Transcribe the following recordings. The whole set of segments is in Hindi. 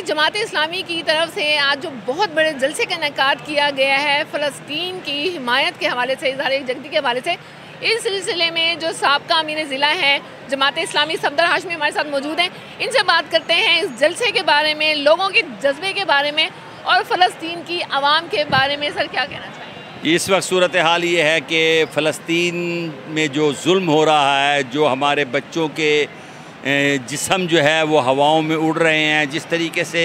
जमात इस्लामी की तरफ से आज जो बहुत बड़े जलसे का इनेकाद किया गया है फ़लस्तीन की हिमायत के हवाले से, इज़हार यकजहती के हवाले से, इस सिलसिले में जो साबका अमीर ज़िला हैं जमात इस्लामी सफदर हाशमी हमारे साथ मौजूद हैं। इनसे बात करते हैं इस जलसे के बारे में, लोगों के जज्बे के बारे में और फ़लस्तीन की आवाम के बारे में। सर, क्या कहना चाहिए? इस वक्त सूरत हाल ये है कि फ़लस्तीन में जो जुल्म हो रहा है, जो हमारे बच्चों के जिस्म जो है वो हवाओं में उड़ रहे हैं, जिस तरीके से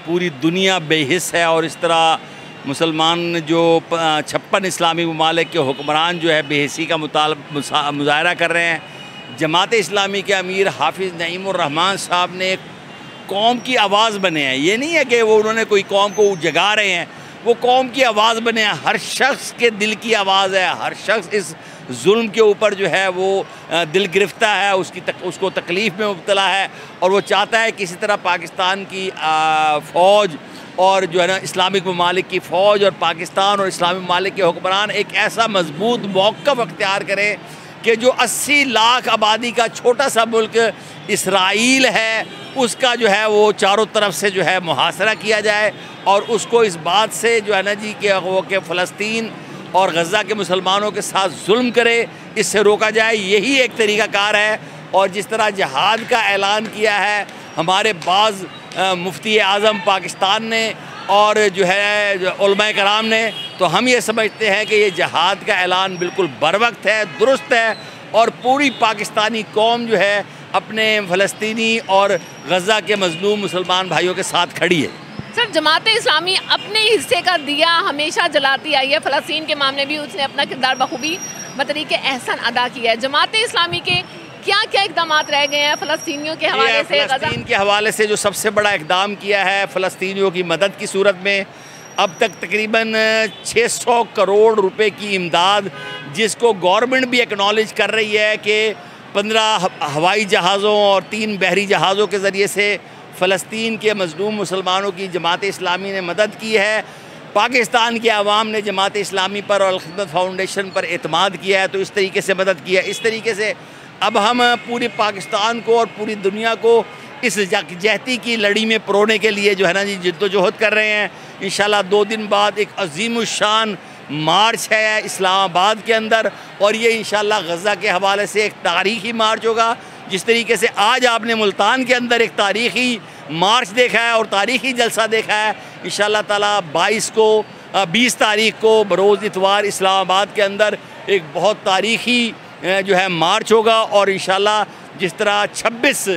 पूरी दुनिया बेहिस है और इस तरह मुसलमान जो 56 इस्लामी ममालिक के हुक्मरान जो है बेहिसी का मुजाहरा कर रहे हैं। जमात इस्लामी के अमीर हाफिज़ नईमुर्रहमान साहब ने कौम की आवाज़ बने हैं। ये नहीं है कि वो उन्होंने कोई कौम को जगा रहे हैं, वो कौम की आवाज़ बने हैं। हर शख्स के दिल की आवाज़ है, हर शख्स इस जुल्म के ऊपर जो है वो दिल गिरफ्ता है, उसको तकलीफ़ में मुब्तला है और वो चाहता है किसी तरह पाकिस्तान की फ़ौज और जो है ना इस्लामिक ममालिक की फ़ौज और पाकिस्तान और इस्लामी ममालिक के हुक्मरान एक ऐसा मजबूत मौक़िफ़ अख्तियार करें कि जो 80 लाख आबादी का छोटा सा मुल्क इसराइल है, उसका जो है वो चारों तरफ से जो है मुहासरा किया जाए और उसको इस बात से जो है ना जी कि फ़लस्तीन और गज़ा के मुसलमानों के साथ जुल्म करे, इससे रोका जाए। यही एक तरीक़ाकार है। और जिस तरह जहाद का ऐलान किया है हमारे बाज़ मुफ्ती आज़म पाकिस्तान ने और जो है उलमा कराम ने, तो हम ये समझते हैं कि ये जहाद का ऐलान बिल्कुल बरवक्त है, दुरुस्त है और पूरी पाकिस्तानी कौम जो है अपने फ़लस्तीनी और गज़ा के मज़लूम मुसलमान भाइयों के साथ खड़ी है। सर, जमात इस्लामी अपने हिस्से का दिया हमेशा जलाती आई है। फ़लस्तीन के मामले भी उसने अपना किरदार बखूबी बतरीके एहसान अदा किया है। जमात इस्लामी के क्या क्या इक़दाम रह गए हैं फ़लस्तीनियों के हवाले से? फ़लस्तीन के हवाले से जो सबसे बड़ा इक़दाम किया है फ़लस्तीनियों की मदद की सूरत में, अब तक तकरीबन 600 करोड़ रुपए की इमदाद, जिसको गवर्नमेंट भी एक्नॉलेज कर रही है कि 15 हवाई जहाज़ों और 3 बहरी जहाज़ों के ज़रिए से फ़लस्तीन के मज़लूम मुसलमानों की जमात इस्लामी ने मदद की है। पाकिस्तान के अवाम ने जमात इस्लामी पर और खिदमत फाउंडेशन पर एतमाद किया है, तो इस तरीके से मदद किया है। इस तरीके से अब हम पूरे पाकिस्तान को और पूरी दुनिया को इस यकजहती की लड़ी में परोने के लिए जो है ना जी जिद्दोजहद कर रहे हैं। इंशाल्लाह 2 दिन बाद एक अज़ीमुश्शान मार्च है इस्लामाबाद के अंदर और ये इंशाल्लाह गज़ा के हवाले से एक तारीख़ी मार्च होगा। जिस तरीके से आज आपने मुल्तान के अंदर एक तारीख़ी मार्च देखा है और तारीख़ी जलसा देखा है, इंशाल्लाह ताला 20 तारीख़ को बरोज़ इतवार इस्लामाबाद के अंदर एक बहुत तारीख़ी जो है मार्च होगा और इंशाल्लाह जिस तरह 26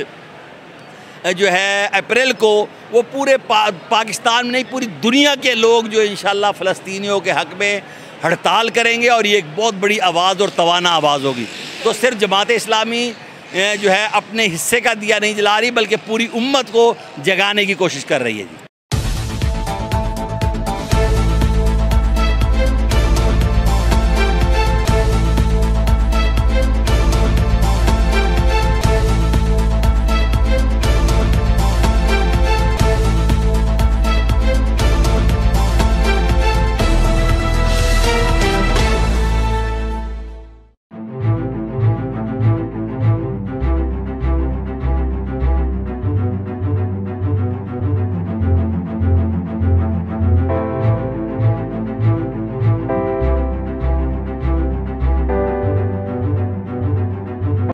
जो है अप्रैल को वो पूरे पाकिस्तान में नहीं पूरी दुनिया के लोग जो इंशाल्लाह फ़लस्तीनियों के हक़ में हड़ताल करेंगे और ये एक बहुत बड़ी आवाज़ और तवाना आवाज़ होगी। तो सिर्फ जमात इस्लामी जो है अपने हिस्से का दिया नहीं जला रही, बल्कि पूरी उम्मत को जगाने की कोशिश कर रही है जी।